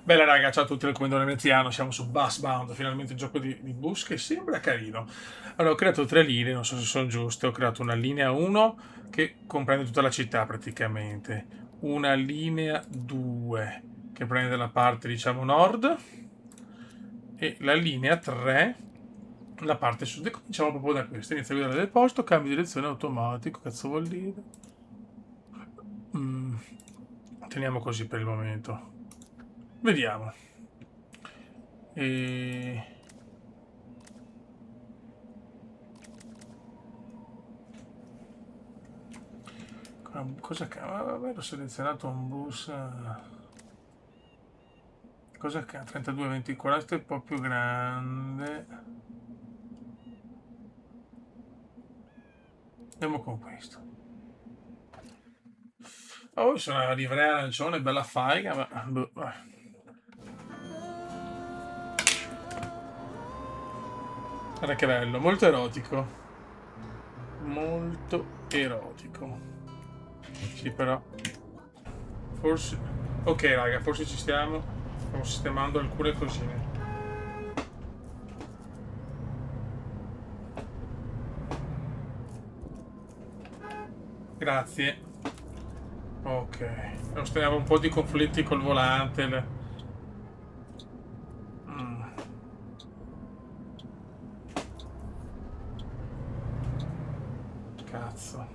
Bella raga, ciao a tutti, come Veneziano, siamo su Bassbound, finalmente il gioco di bus che sembra carino. Allora, ho creato tre linee, non so se sono giuste, ho creato una linea 1 che comprende tutta la città praticamente, una linea 2 che prende la parte diciamo nord e la linea 3 la parte sud. E cominciamo proprio da questa, inizia a guidare del posto, cambio direzione automatico, cazzo vuol dire? Mm, teniamo così per il momento. Vediamo. E... Cosa avevo selezionato un bus? Cosa che ha 32-24 è un po' più grande. Andiamo con questo. Oh, sono una livrea arancione, bella faiga, ma... boh, guarda che bello, molto erotico. Molto erotico. Sì, però... Forse... Ok, raga, forse ci stiamo. Stiamo sistemando alcune cosine. Grazie. Ok. Abbiamo un po' di conflitti col volante. Mm, cazzo.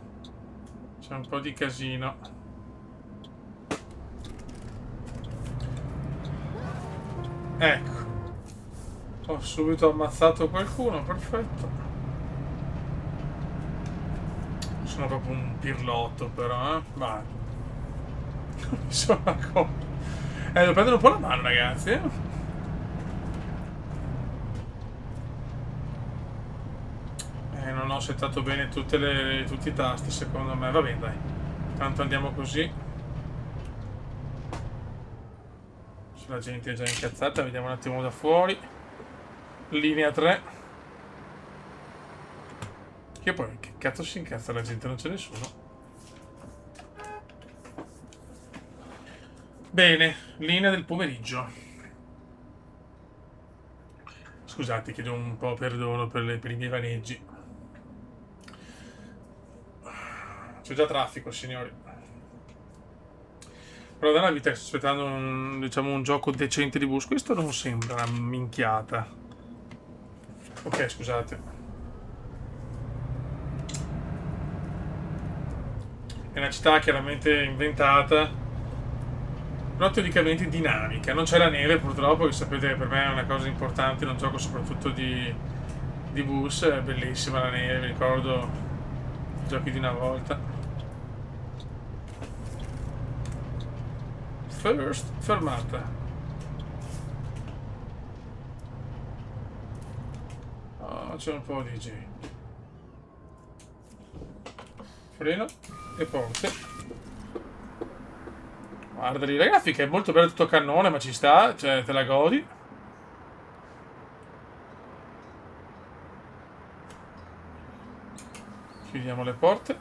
C'è un po' di casino. Ecco. Ho subito ammazzato qualcuno, perfetto. Sono proprio un pirlotto però, Vai. Mi sono accorto. Devo prendere un po' la mano, ragazzi, non ho settato bene tutti i tasti, secondo me. Va bene, dai. Tanto andiamo così. Se la gente è già incazzata, vediamo un attimo da fuori. Linea 3. Che poi, che cazzo si incazza la gente? Non c'è nessuno. Bene, linea del pomeriggio. Scusate, chiedo un po' perdono per i miei vaneggi. C'è già traffico, signori. Però da una vita che sto aspettando diciamo, un gioco decente di bus. Questo non sembra una minchiata. Ok, scusate. È una città chiaramente inventata, però teoricamente dinamica. Non c'è la neve purtroppo, che sapete che per me è una cosa importante in un gioco soprattutto di bus. È bellissima la neve, mi ricordo i giochi di una volta. First, fermata. Oh, c'è un po' di gente. Freno e porte. Guarda lì, ragazzi, che è molto bello tutto cannone, ma ci sta, cioè te la godi. Chiudiamo le porte.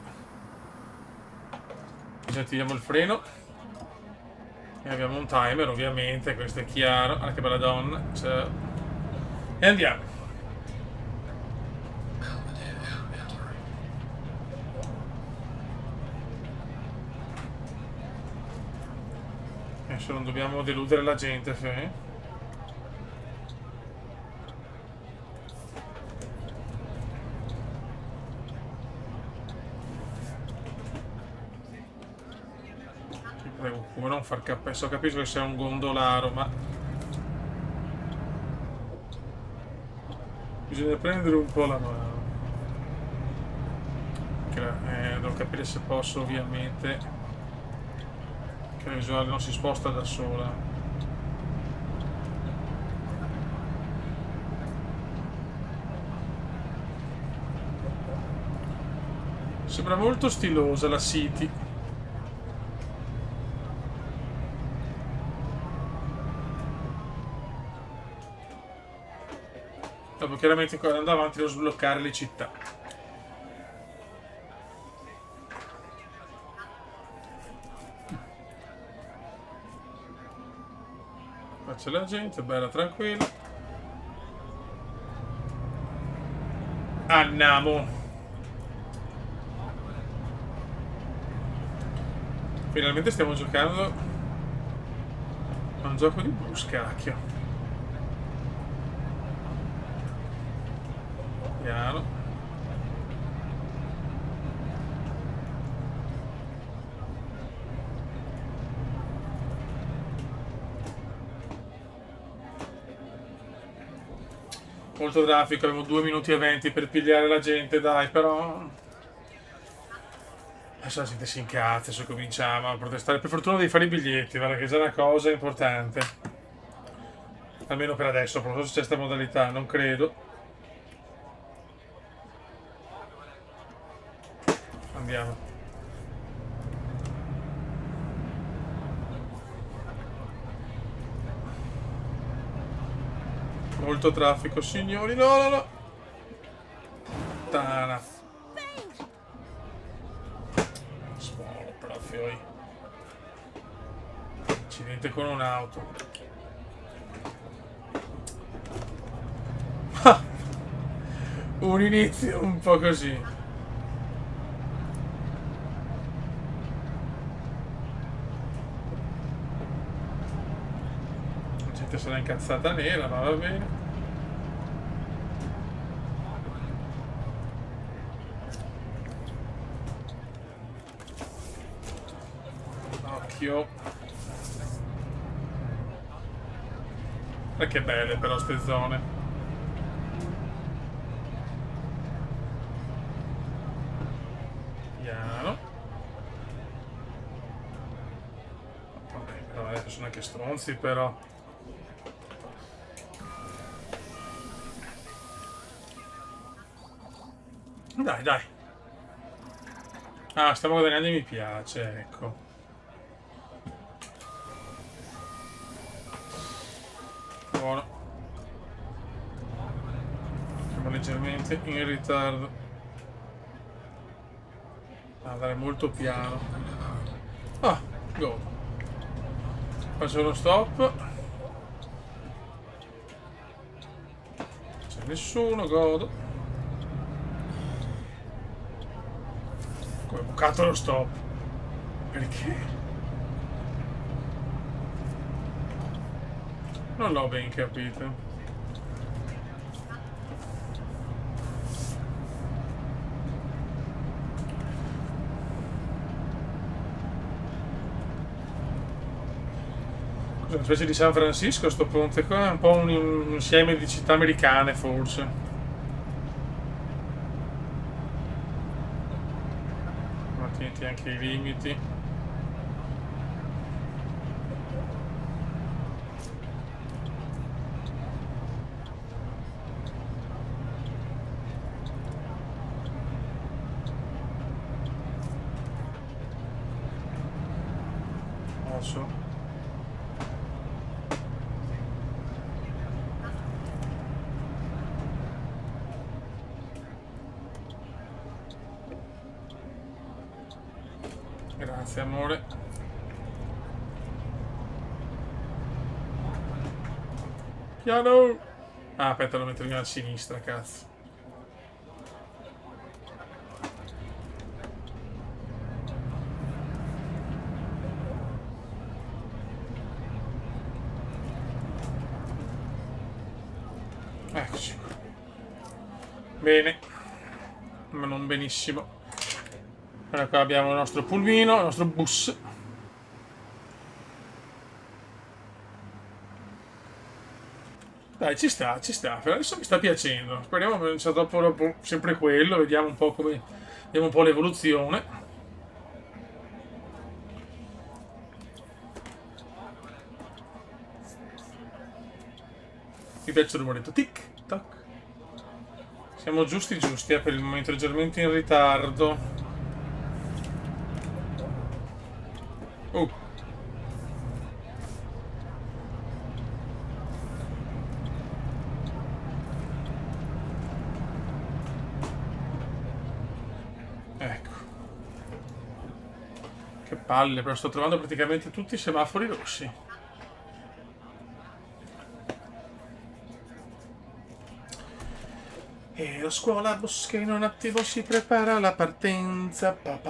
Disattiviamo il freno. E abbiamo un timer, ovviamente, questo è chiaro. Ah, che bella donna. Ciao. E andiamo. Adesso non dobbiamo deludere la gente, Ti prego, come non far cappello. Capisco che sei un gondolaro, ma bisogna prendere un po' la mano. Devo capire se posso, ovviamente, che la visuale non si sposta da sola. Sembra molto stilosa la City. Dopo chiaramente andando avanti devo sbloccare le città. Qua c'è la gente, bella tranquilla. Andiamo. Finalmente stiamo giocando a un gioco di bus, cacchio. Piano. Molto traffico, avevo 2 minuti e 20 per pigliare la gente, dai, però... Adesso la gente si incazza, adesso cominciamo a protestare. Per fortuna devi fare i biglietti, guarda che è già una cosa importante. Almeno per adesso, non so se c'è questa modalità, non credo. Andiamo. Molto traffico, signori. No, no, no. Tana. Sporo, proprio. Incidente con un'auto. Un inizio un po' così. La gente sarà incazzata nera, ma va bene. Occhio. E che belle però ste zone. Piano. Vabbè, però adesso sono anche stronzi però. Dai, dai. Ah, stiamo guadagnando e mi piace, ecco. Buono. Siamo leggermente in ritardo. Andare molto piano. Ah, go. Faccio lo stop. C'è nessuno, godo. Come ho bucato lo stop? Perché? Non l'ho ben capito. Una specie di San Francisco sto ponte qua, è un po' un insieme di città americane forse. Ma attenti anche ai limiti. Adesso. Grazie amore. Piano! Ah, aspetta, lo metto io a sinistra, cazzo. Eccoci qua. Bene. Ma non benissimo. Allora qua abbiamo il nostro pulmino, il nostro bus. Dai, ci sta, ci sta. Per adesso mi sta piacendo. Speriamo che non sia troppo dopo sempre quello. Vediamo un po' come. Vediamo un po' l'evoluzione. Mi piace il rumoretto. Tic, tac. Siamo giusti per il momento, leggermente in ritardo. Ecco. Che palle, però sto trovando praticamente tutti i semafori rossi. E la scuola Boscheno in attivo si prepara alla partenza. Pa.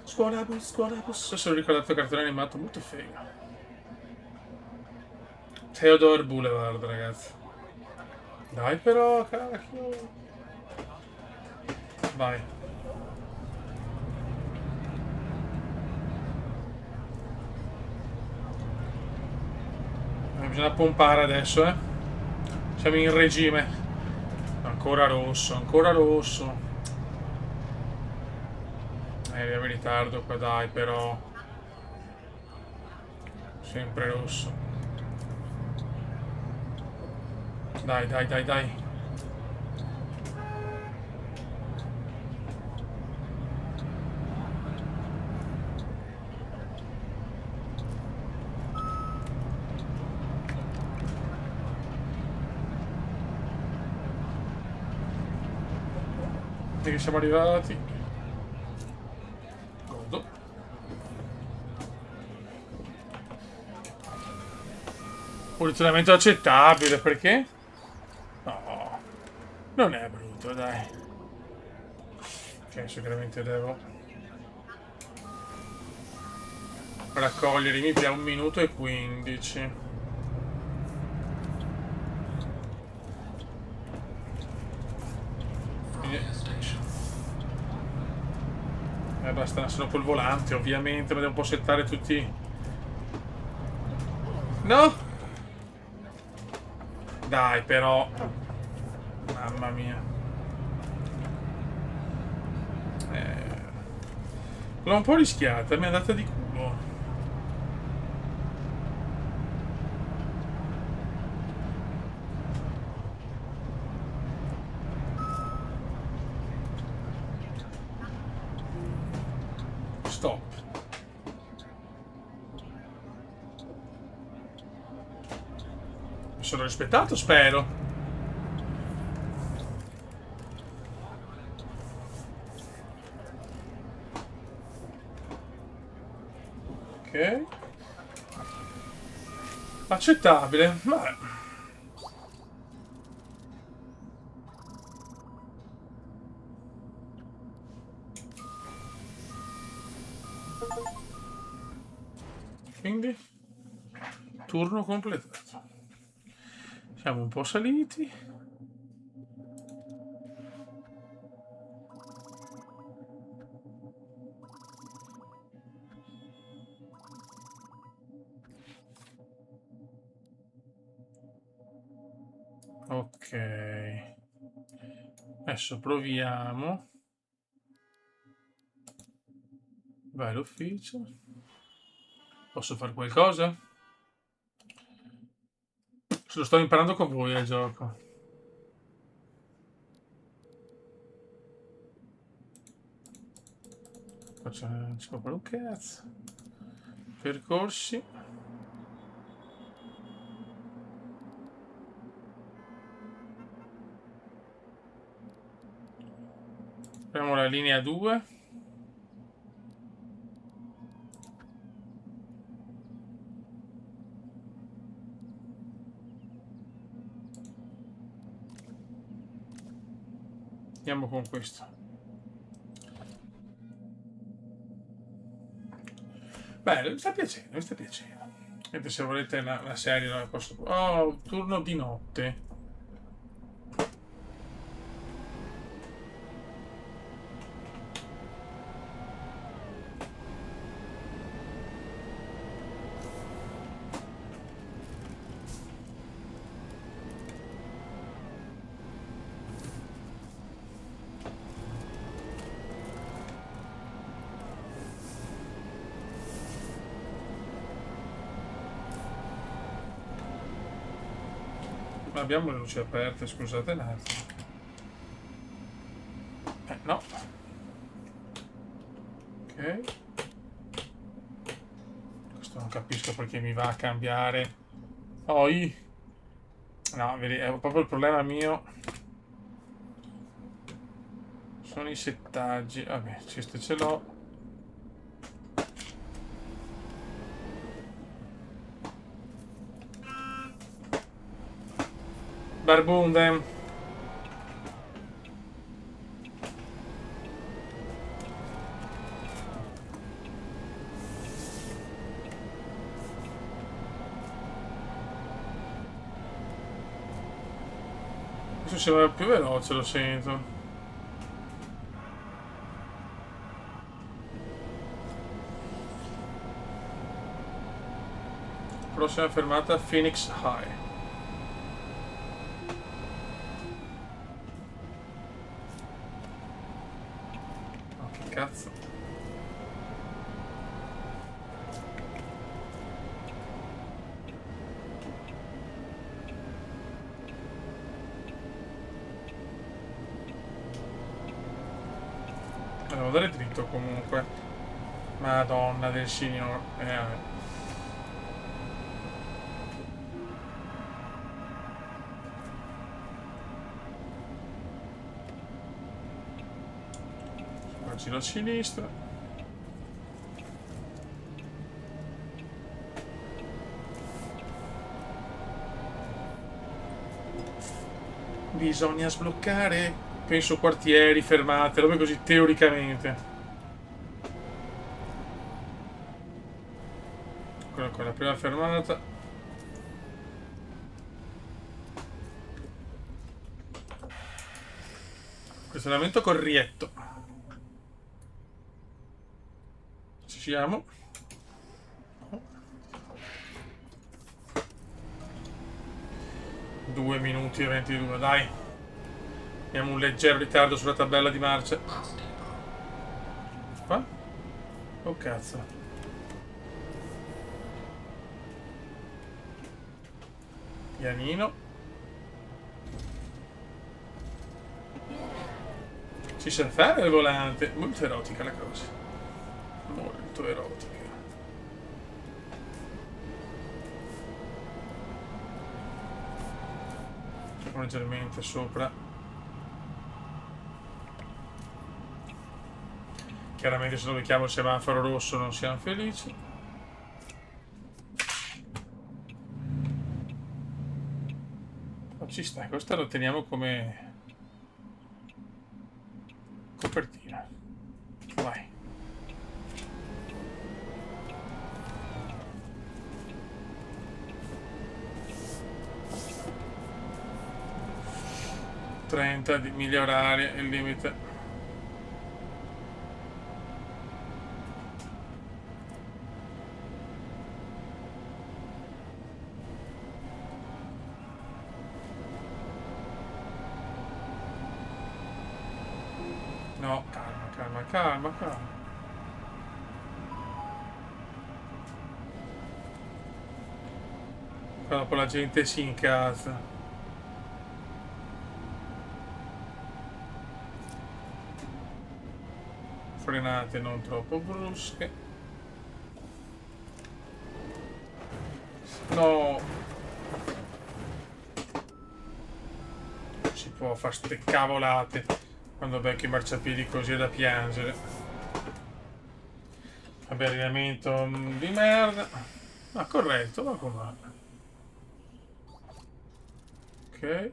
Scuola bus. Se lo ricordate il cartone animato, molto figo. Theodore Boulevard, ragazzi. Dai però, cacchio. Vai. Bisogna pompare adesso, eh. Siamo in regime. Ancora rosso, ancora rosso. Arriviamo in ritardo qua, dai, però. Sempre rosso. Dai, dai, dai, dai. E che siamo arrivati. Godo. Posizionamento accettabile, perché? No, non è brutto, dai. Ok, sicuramente devo raccogliere i meeple a 1 minuto e 15. Basta, sono col volante, ovviamente, ma devo un po' settare tutti. No! Dai, però. Mamma mia. L'ho un po' rischiata, mi è andata di culo. Stop. Mi sono rispettato, spero. Ok. Accettabile. Vabbè. Quindi turno completato. Siamo un po' saliti. Ok. Adesso proviamo. Vai l'ufficio. Posso fare qualcosa? Se lo sto imparando con voi al gioco. Non si può fare un cazzo. Percorsi. Apriamo la linea 2. Andiamo con questo. Beh, mi sta piacendo, mi sta piacendo. Mentre se volete la serie la posso. Oh, turno di notte. Ma abbiamo le luci aperte, scusate un attimo. No. Ok. Questo non capisco perché mi va a cambiare. Poi. No, vedi, è proprio il problema mio. Sono i settaggi. Vabbè, questo ce l'ho. Barbundem. questo sembra più veloce, lo sento. Prossima fermata Phoenix High. Oh, che cazzo. Devo dare dritto comunque. Madonna del signor. Vabbè. Giro a sinistra. Bisogna sbloccare, penso, quartieri, fermate, robe così teoricamente. Eccola qua, la prima fermata. Questionamento col rietto. Ci siamo. 2 minuti e 22, dai. Abbiamo un leggero ritardo sulla tabella di marcia. Qua? Oh cazzo. Pianino. Ci sa fare il volante. Molto erotica la cosa. Molto erotica. Leggermente sopra. Chiaramente se non becchiamo il semaforo rosso non siamo felici. Ma ci sta, questa lo teniamo come copertina. Vai. ...30 miglia orarie è il limite. No, calma, calma, calma, calma. Qua dopo la gente si incazza. Frenate non troppo brusche. No. Si può fare ste cavolate quando becchi i marciapiedi così è da piangere. Vabbè, allineamento di merda. Ma corretto, ma com'è? Ok.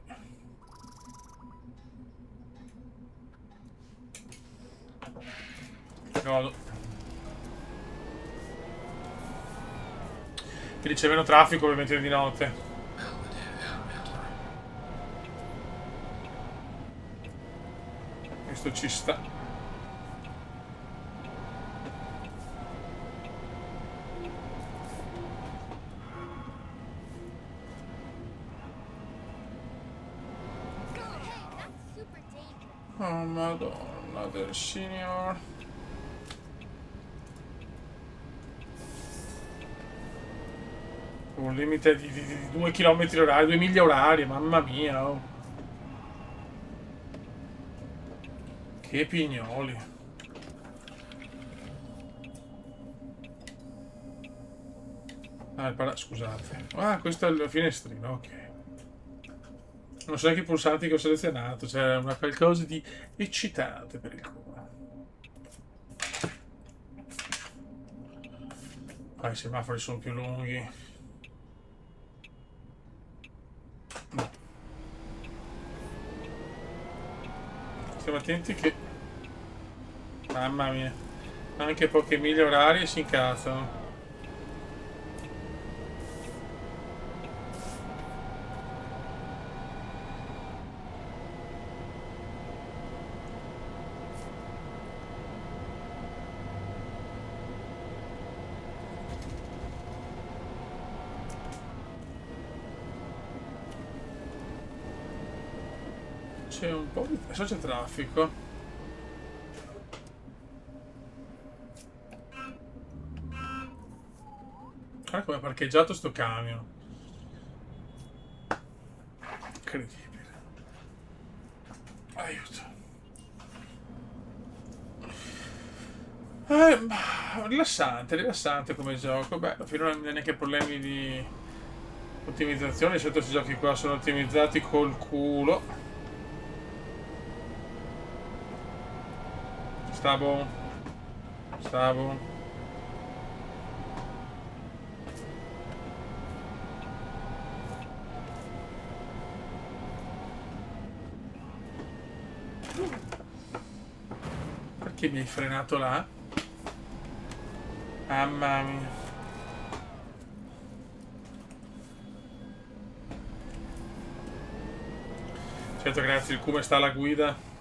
Godo. Che c'è meno traffico ovviamente di notte. Questo ci sta. Oh madonna del signor. Un limite di 2 km orari, 2 miglia orarie, mamma mia. Oh. Che pignoli. Ah, scusate. Ah, questo è il finestrino, ok. Non so neanche i pulsanti che ho selezionato, c'è una qualcosa di eccitante per il cuore. Ah, i semafori sono più lunghi. No. Stiamo attenti che... Mamma mia. Anche poche miglia orarie si incazzano. C'è un po' di... adesso c'è traffico. Guarda come è parcheggiato sto camion. Incredibile. Aiuto. Rilassante, rilassante come gioco. Beh, fino a non ho neanche problemi di ottimizzazione. Di solito questi giochi qua sono ottimizzati col culo. Stavo. Stavo. Perché mi hai frenato là? Mamma mia. Certo, grazie, il come sta alla guida.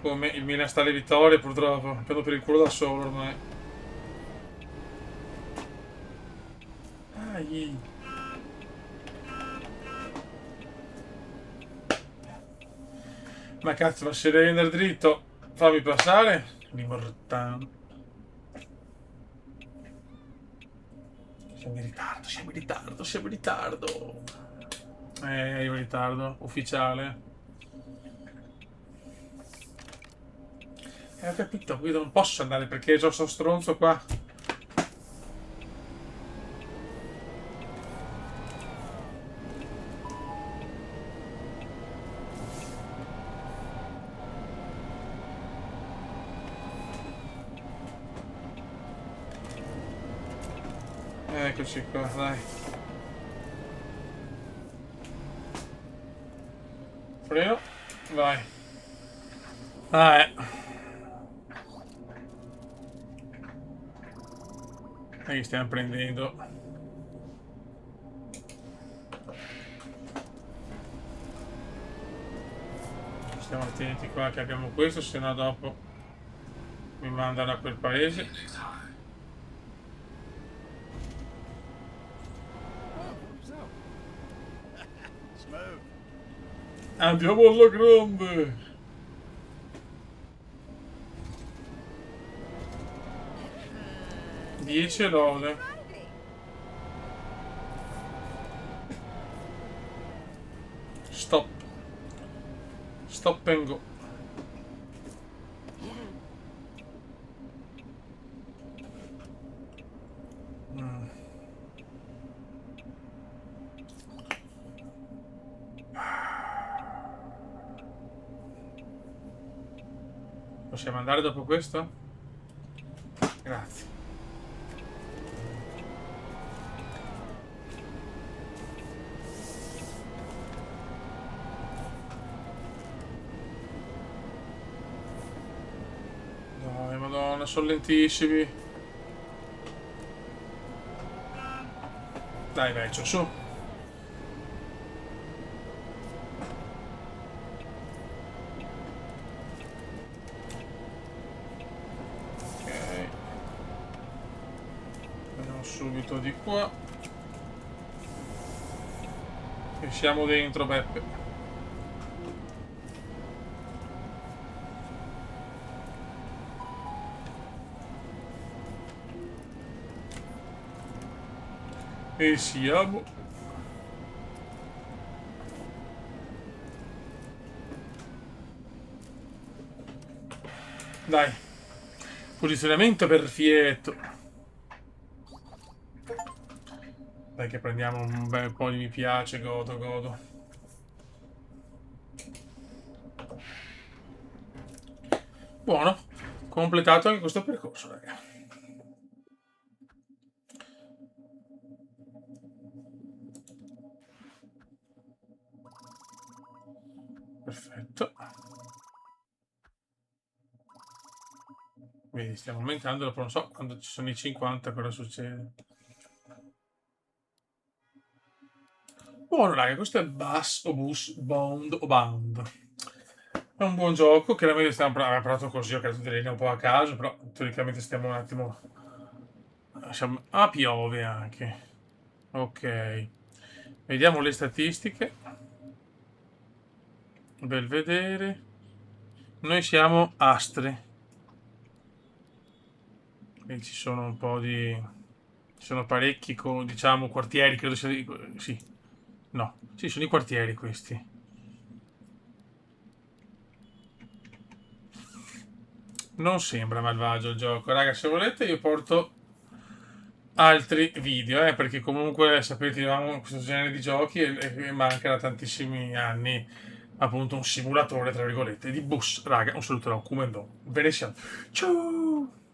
Come il Milan sta alle vittorie, purtroppo. Prendo per il culo da solo ormai. Dai. Ma cazzo, ma se devi andare dritto, fammi passare. Limortano. Siamo in ritardo, siamo in ritardo, siamo in ritardo. Io in ritardo, ufficiale. Ho capito, qui non posso andare perché c'ho sto stronzo qua. Eccoci qua, dai. Freno, vai. Ah, E stiamo prendendo. Stiamo attenti qua che abbiamo questo, se no dopo mi mandano a quel paese. Andiamo alla grande! 10 lode. Stop. Stop and go. Possiamo andare dopo questo? Grazie. Dai, madonna, sono lentissimi. Dai, vecchio, su. Ok. Andiamo subito di qua. E siamo dentro, Beppe. E siamo. Dai. Posizionamento perfetto. Dai che prendiamo un bel po' di mi piace, godo, godo. Buono. Completato anche questo percorso, raga. Perfetto. Vedi, stiamo aumentando, dopo non so quando ci sono i 50 cosa succede. Buono, raga, questo è Bus o Bus Bound o Bound. È un buon gioco, chiaramente stiamo provato così, ho creato delle linee un po' a caso, però teoricamente stiamo un attimo... Ah, piove anche. Ok. Vediamo le statistiche. Belvedere. Noi siamo Astre. E ci sono un po' di... Ci sono parecchi, diciamo, quartieri, credo sia... Sì. No. Sì, sono i quartieri questi. Non sembra malvagio il gioco. Raga, se volete io porto altri video, perché comunque sapete io amo questo genere di giochi e manca da tantissimi anni appunto un simulatore tra virgolette di bus. Raga, un saluto da un Kumendo. Ve ne siamo. Ciao!